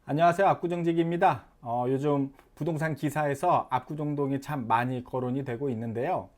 안녕하세요. 압구정직입니다. 요즘 부동산 기사에서 압구정동이 참 많이 거론이 되고 있는데요.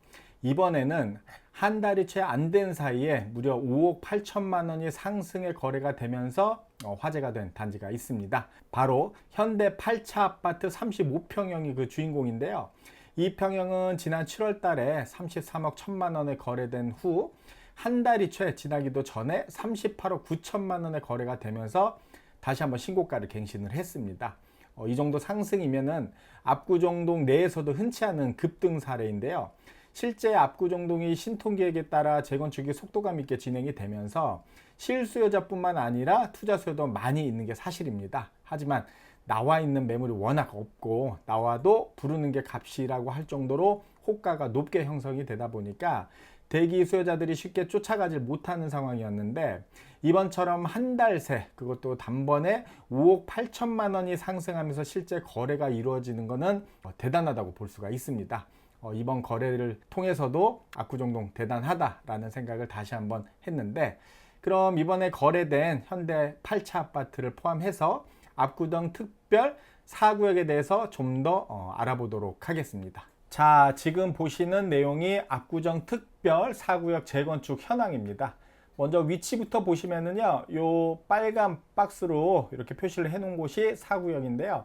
이번에는 한 달이 채 안 된 사이에 무려 5억 8천만 원이 상승의 거래가 되면서 화제가 된 단지가 있습니다. 바로 현대 8차 아파트 35평형이 그 주인공인데요. 이 평형은 지난 7월 달에 33억 1천만 원에 거래된 후 한 달이 채 지나기도 전에 38억 9천만 원에 거래가 되면서 다시 한번 신고가를 갱신을 했습니다. 이 정도 상승이면은 압구정동 내에서도 흔치 않은 급등 사례인데요. 실제 압구정동이 신통계획에 따라 재건축이 속도감 있게 진행이 되면서 실수요자뿐만 아니라 투자수요도 많이 있는 게 사실입니다. 하지만 나와 있는 매물이 워낙 없고 나와도 부르는 게 값이라고 할 정도로 호가가 높게 형성이 되다 보니까 대기 수요자들이 쉽게 쫓아가질 못하는 상황이었는데, 이번처럼 한 달 새 그것도 단번에 5억 8천만 원이 상승하면서 실제 거래가 이루어지는 것은 대단하다고 볼 수가 있습니다. 이번 거래를 통해서도 압구정동 대단하다라는 생각을 다시 한번 했는데, 그럼 이번에 거래된 현대 8차 아파트를 포함해서 압구정 특별 4구역에 대해서 좀 더 알아보도록 하겠습니다. 자, 지금 보시는 내용이 압구정 특별 4구역 재건축 현황입니다. 먼저 위치부터 보시면은요, 요 빨간 박스로 이렇게 표시를 해 놓은 곳이 4구역인데요.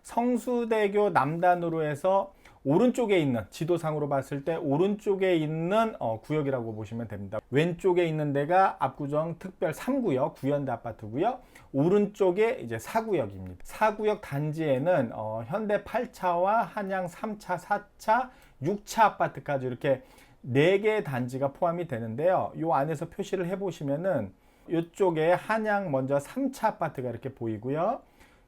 성수대교 남단으로 해서 오른쪽에 있는, 지도상으로 봤을 때 오른쪽에 있는 구역이라고 보시면 됩니다. 왼쪽에 있는 데가 압구정 특별 3구역 구현대 아파트고요. 오른쪽에 이제 4구역입니다. 4구역 단지에는 현대 8차와 한양 3차, 4차, 6차 아파트까지 이렇게 4개의 단지가 포함이 되는데요. 이 안에서 표시를 해보시면은 이쪽에 한양 먼저 3차 아파트가 이렇게 보이고요.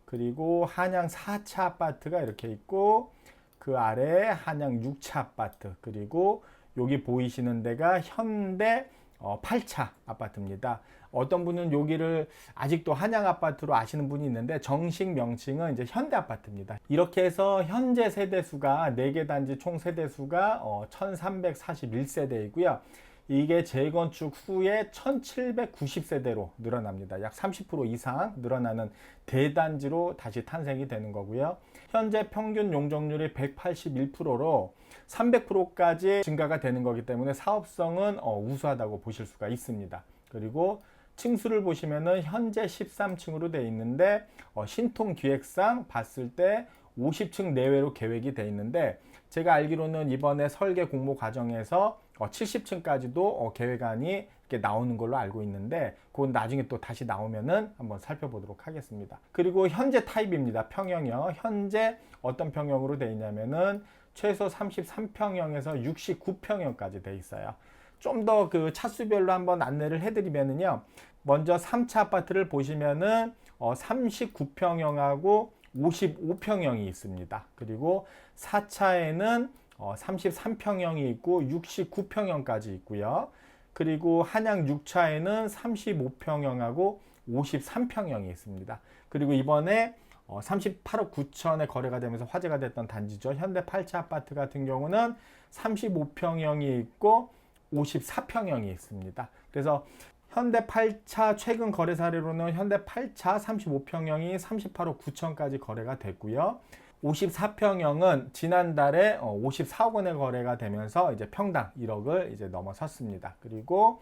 그리고 한양 4차 아파트가 이렇게 있고, 그 아래 한양 6차 아파트, 그리고 여기 보이시는 데가 현대 8차 아파트입니다. 어떤 분은 여기를 아직도 한양 아파트로 아시는 분이 있는데 정식 명칭은 이제 현대 아파트입니다. 이렇게 해서 현재 세대수가 4개 단지 총 세대수가 1341세대이고요. 이게 재건축 후에 1790세대로 늘어납니다. 약 30% 이상 늘어나는 대단지로 다시 탄생이 되는 거고요. 현재 평균 용적률이 181%로 300%까지 증가가 되는 거기 때문에 사업성은 우수하다고 보실 수가 있습니다. 그리고 층수를 보시면은 현재 13층으로 되어 있는데 신통기획상 봤을 때 50층 내외로 계획이 되어 있는데, 제가 알기로는 이번에 설계 공모 과정에서 70층까지도 계획안이 이렇게 나오는 걸로 알고 있는데, 그건 나중에 또 다시 나오면은 한번 살펴보도록 하겠습니다. 그리고 현재 타입입니다. 평형이요. 현재 어떤 평형으로 되어 있냐면은 최소 33평형에서 69평형까지 되어 있어요. 좀 더 그 차수별로 한번 안내를 해드리면은요, 먼저 3차 아파트를 보시면은 39평형하고 55평형이 있습니다. 그리고 4차에는 33평형이 있고 69평형까지 있고요. 그리고 한양 6차에는 35평형하고 53평형이 있습니다. 그리고 이번에 38억 9천에 거래가 되면서 화제가 됐던 단지죠. 현대 8차 아파트 같은 경우는 35평형이 있고 54평형이 있습니다. 그래서 현대 8차 최근 거래 사례로는 현대 8차 35평형이 38억 9천까지 거래가 됐고요. 54평형은 지난달에 54억 원에 거래가 되면서 이제 평당 1억을 이제 넘어섰습니다. 그리고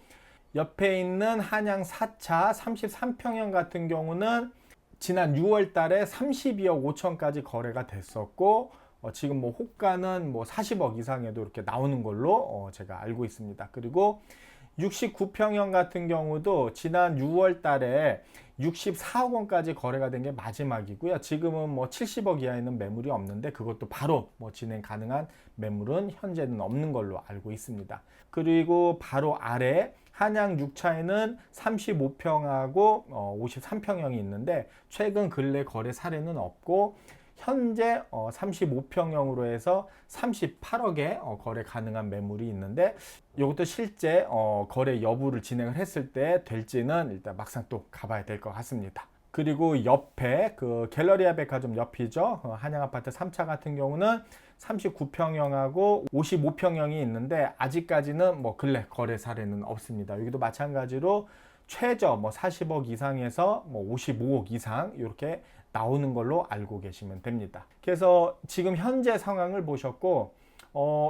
옆에 있는 한양 4차 33평형 같은 경우는 지난 6월 달에 32억 5천까지 거래가 됐었고, 지금 뭐 호가는 뭐 40억 이상에도 이렇게 나오는 걸로 제가 알고 있습니다. 그리고 69평형 같은 경우도 지난 6월 달에 64억 원까지 거래가 된 게 마지막이고요. 지금은 뭐 70억 이하에는 매물이 없는데, 그것도 바로 뭐 진행 가능한 매물은 현재는 없는 걸로 알고 있습니다. 그리고 바로 아래 한양 6차에는 35평하고 53평형이 있는데, 최근 근래 거래 사례는 없고, 현재 35평형으로 해서 38억에 거래 가능한 매물이 있는데, 이것도 실제 거래 여부를 진행을 했을 때 될지는 일단 막상 또 가봐야 될 것 같습니다. 그리고 옆에 그 갤러리아 백화점 옆이죠. 한양 아파트 3차 같은 경우는 39평형하고 55평형이 있는데, 아직까지는 뭐 근래 거래 사례는 없습니다. 여기도 마찬가지로 최저 뭐 40억 이상에서 뭐 55억 이상 이렇게 나오는 걸로 알고 계시면 됩니다. 그래서 지금 현재 상황을 보셨고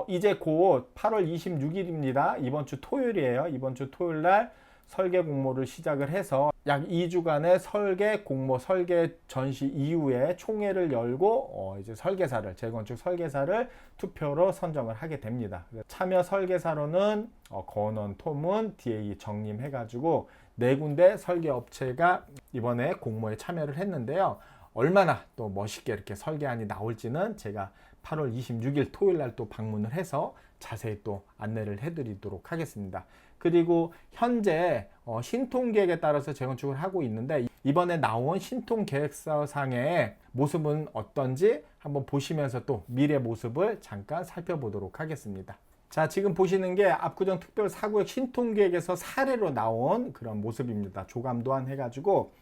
이제 곧 8월 26일입니다. 이번 주 토요일이에요. 이번 주 토요일 날 설계 공모를 시작을 해서 약 2주간의 설계 공모, 설계 전시 이후에 총회를 열고 이제 설계사를, 재건축 설계사를 투표로 선정을 하게 됩니다. 참여 설계사로는 건원, 토문, DA 정림해가지고 4군데 설계업체가 이번에 공모에 참여를 했는데요. 얼마나 또 멋있게 이렇게 설계안이 나올지는 제가 8월 26일 토요일 날 또 방문을 해서 자세히 또 안내를 해드리도록 하겠습니다. 그리고 현재 신통계획에 따라서 재건축을 하고 있는데 이번에 나온 신통계획서상의 모습은 어떤지 한번 보시면서 또 미래 모습을 잠깐 살펴보도록 하겠습니다. 자, 지금 보시는 게 압구정 특별 4구역 신통계획에서 사례로 나온 그런 모습입니다. 조감도안 해가지고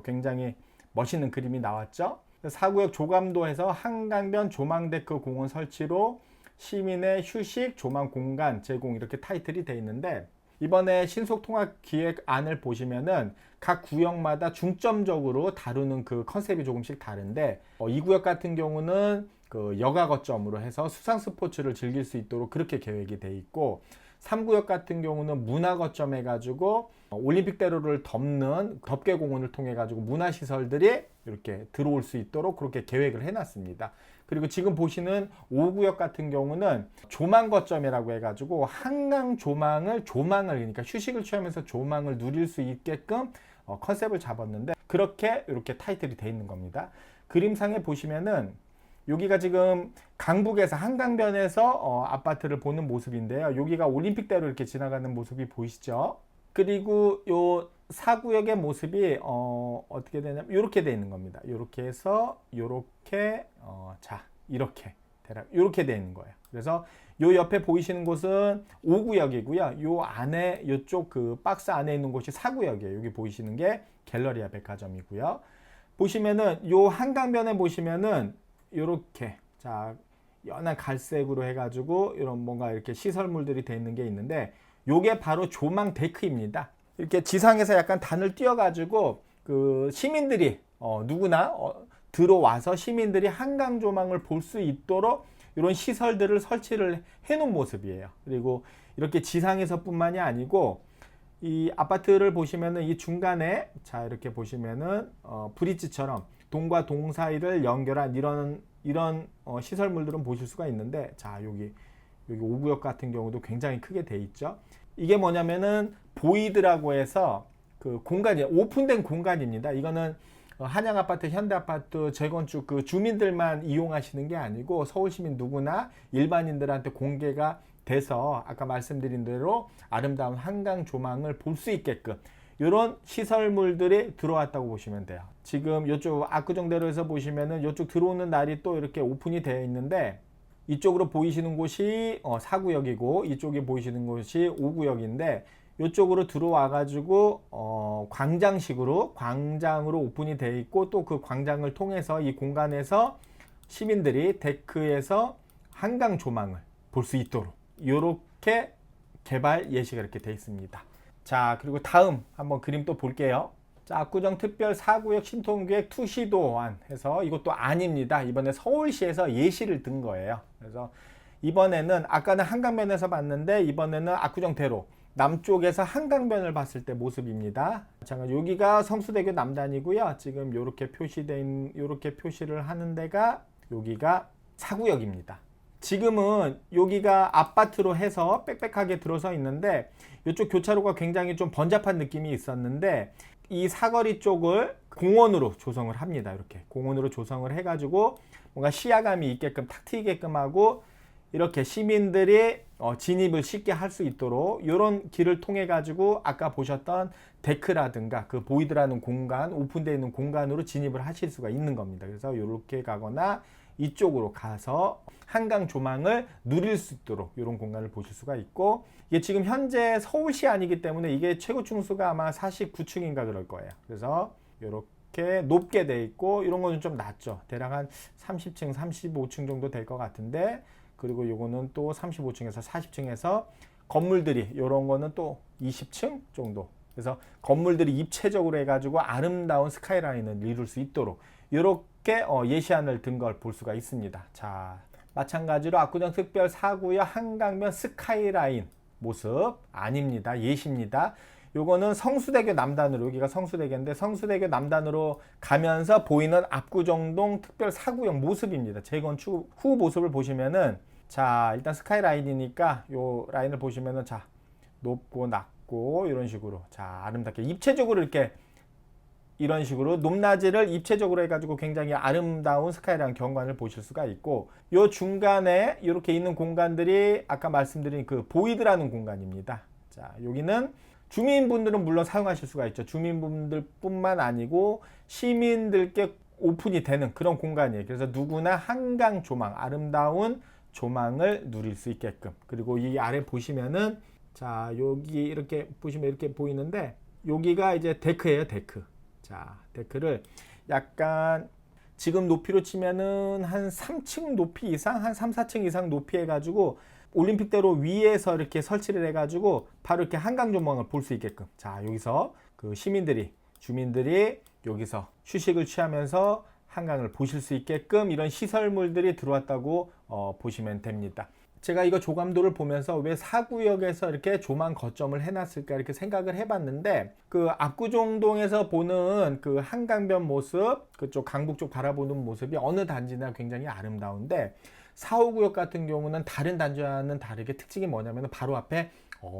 굉장히 멋있는 그림이 나왔죠. 4구역 조감도에서 한강변 조망데크 공원 설치로 시민의 휴식 조망 공간 제공 이렇게 타이틀이 되어 있는데 이번에 신속통합기획안을 보시면은 각 구역마다 중점적으로 다루는 그 컨셉이 조금씩 다른데 이 구역 같은 경우는 그 여가 거점으로 해서 수상 스포츠를 즐길 수 있도록 그렇게 계획이 돼 있고 3구역 같은 경우는 문화 거점 해가지고 올림픽대로를 덮는 덮개공원을 통해 가지고 문화시설들이 이렇게 들어올 수 있도록 그렇게 계획을 해놨습니다. 그리고 지금 보시는 5구역 같은 경우는 조망 거점이라고 해가지고 한강 조망을 그러니까 휴식을 취하면서 조망을 누릴 수 있게끔 컨셉을 잡았는데 그렇게 이렇게 타이틀이 돼 있는 겁니다. 그림상에 보시면은 여기가 지금 강북에서 한강변에서 아파트를 보는 모습인데요. 여기가 올림픽대로 이렇게 지나가는 모습이 보이시죠? 그리고 요 4구역의 모습이 어떻게 되냐면 이렇게 돼 있는 겁니다. 이렇게 해서 이렇게 자 이렇게 대략 이렇게 돼 있는 거예요. 그래서 요 옆에 보이시는 곳은 5구역이고요. 요 안에 이쪽 그 박스 안에 있는 곳이 4구역이에요. 여기 보이시는 게 갤러리아 백화점이고요. 보시면은 요 한강변에 보시면은 이렇게 자 연한 갈색으로 해가지고 이런 뭔가 이렇게 시설물들이 돼 있는 게 있는데 요게 바로 조망 데크입니다. 이렇게 지상에서 약간 단을 띄워가지고 그 시민들이 누구나 들어와서 시민들이 한강 조망을 볼 수 있도록 이런 시설들을 설치를 해놓은 모습이에요. 그리고 이렇게 지상에서뿐만이 아니고 이 아파트를 보시면은 이 중간에 자 이렇게 보시면은 브릿지처럼 동과 동 사이를 연결한 이런 시설물들은 보실 수가 있는데 자 여기 5구역 같은 경우도 굉장히 크게 돼 있죠. 이게 뭐냐면은 보이드라고 해서 그 공간이 오픈된 공간입니다. 이거는 한양아파트, 현대아파트 재건축 그 주민들만 이용하시는 게 아니고 서울시민 누구나 일반인들한테 공개가 돼서 아까 말씀드린 대로 아름다운 한강 조망을 볼 수 있게끔 이런 시설물들이 들어왔다고 보시면 돼요. 지금 이쪽 압구정대로에서 보시면은 이쪽 들어오는 날이 또 이렇게 오픈이 되어 있는데 이쪽으로 보이시는 곳이 4구역이고 이쪽에 보이시는 곳이 5구역인데 이쪽으로 들어와 가지고 광장식으로 광장으로 오픈이 되어 있고 또 그 광장을 통해서 이 공간에서 시민들이 데크에서 한강 조망을 볼 수 있도록 이렇게 개발 예시가 이렇게 되어 있습니다. 자, 그리고 다음 한번 그림 또 볼게요. 자, 압구정 특별 4구역 신통계획 투시도안 해서 이것도 아닙니다. 이번에 서울시에서 예시를 든 거예요. 그래서 이번에는 아까는 한강변에서 봤는데 이번에는 압구정대로 남쪽에서 한강변을 봤을 때 모습입니다. 자, 여기가 성수대교 남단이고요. 지금 이렇게 표시된 이렇게 표시를 하는 데가 여기가 4구역입니다. 지금은 여기가 아파트로 해서 빽빽하게 들어서 있는데 이쪽 교차로가 굉장히 좀 번잡한 느낌이 있었는데 이 사거리 쪽을 공원으로 조성을 합니다. 이렇게 공원으로 조성을 해가지고 뭔가 시야감이 있게끔 탁 트이게끔 하고 이렇게 시민들이 진입을 쉽게 할 수 있도록 이런 길을 통해 가지고 아까 보셨던 데크라든가 그 보이드라는 공간, 오픈되어 있는 공간으로 진입을 하실 수가 있는 겁니다. 그래서 이렇게 가거나 이쪽으로 가서 한강 조망을 누릴 수 있도록 이런 공간을 보실 수가 있고 이게 지금 현재 서울시 아니기 때문에 이게 최고 층수가 아마 49층인가 그럴 거예요. 그래서 이렇게 높게 돼 있고 이런 거는 좀 낮죠. 대략 한 30층, 35층 정도 될 것 같은데 그리고 요거는 또 35층에서 40층에서 건물들이 이런 거는 또 20층 정도 그래서 건물들이 입체적으로 해가지고 아름다운 스카이라인을 이룰 수 있도록 이렇게 예시안을 든 걸 볼 수가 있습니다. 자, 마찬가지로 압구정 특별 4구역 한강변 스카이라인 모습 아닙니다. 예시입니다. 요거는 성수대교 남단으로, 여기가 성수대교인데 성수대교 남단으로 가면서 보이는 압구정동 특별 4구역 모습입니다. 재건축 후 모습을 보시면은, 자, 일단 스카이라인이니까 요 라인을 보시면은, 자, 높고 낮고 이런 식으로, 자, 아름답게 입체적으로 이렇게 이런 식으로 높낮이를 입체적으로 해가지고 굉장히 아름다운 스카이라인 경관을 보실 수가 있고, 요 중간에 이렇게 있는 공간들이 아까 말씀드린 그 보이드라는 공간입니다. 자, 여기는 주민분들은 물론 사용하실 수가 있죠. 주민분들 뿐만 아니고 시민들께 오픈이 되는 그런 공간이에요. 그래서 누구나 한강 조망, 아름다운 조망을 누릴 수 있게끔. 그리고 이 아래 보시면은, 자, 여기 이렇게 보시면 이렇게 보이는데, 여기가 이제 데크예요, 데크. 자, 데크를 약간 지금 높이로 치면은 한 3층 높이 이상, 한 3, 4층 이상 높이 해가지고 올림픽대로 위에서 이렇게 설치를 해가지고 바로 이렇게 한강 조망을 볼 수 있게끔. 자, 여기서 그 주민들이 여기서 휴식을 취하면서 한강을 보실 수 있게끔 이런 시설물들이 들어왔다고 보시면 됩니다. 제가 이거 조감도를 보면서 왜 4구역에서 이렇게 조망 거점을 해놨을까 이렇게 생각을 해봤는데, 그 압구정동에서 보는 그 한강변 모습, 그쪽 강북 쪽 바라보는 모습이 어느 단지나 굉장히 아름다운데 4, 5구역 같은 경우는 다른 단지와는 다르게 특징이 뭐냐면 바로 앞에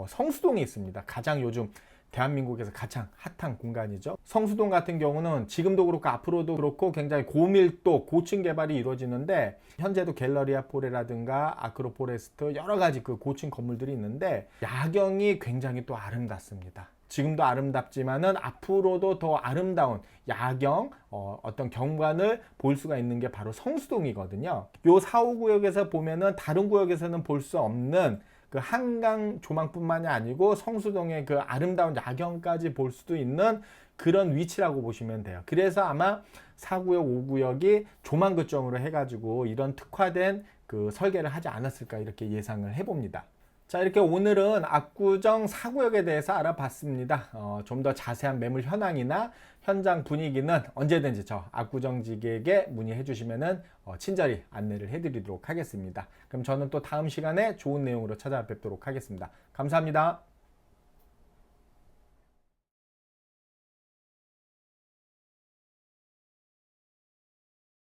성수동이 있습니다. 가장 요즘 대한민국에서 가장 핫한 공간이죠. 성수동 같은 경우는 지금도 그렇고 앞으로도 그렇고 굉장히 고밀도 고층 개발이 이루어지는데, 현재도 갤러리아 포레라든가 아크로포레스트 여러 가지 그 고층 건물들이 있는데 야경이 굉장히 또 아름답습니다. 지금도 아름답지만은 앞으로도 더 아름다운 야경, 어떤 경관을 볼 수가 있는 게 바로 성수동이거든요. 요 4, 5구역에서 보면은 다른 구역에서는 볼 수 없는 그 한강 조망뿐만이 아니고 성수동의 그 아름다운 야경까지 볼 수도 있는 그런 위치라고 보시면 돼요. 그래서 아마 4구역, 5구역이 조망 거점으로 해가지고 이런 특화된 그 설계를 하지 않았을까 이렇게 예상을 해봅니다. 자, 이렇게 오늘은 압구정 4구역에 대해서 알아봤습니다. 좀 더 자세한 매물 현황이나 현장 분위기는 언제든지 저 압구정지객에 문의해 주시면은 친절히 안내를 해드리도록 하겠습니다. 그럼 저는 또 다음 시간에 좋은 내용으로 찾아뵙도록 하겠습니다. 감사합니다.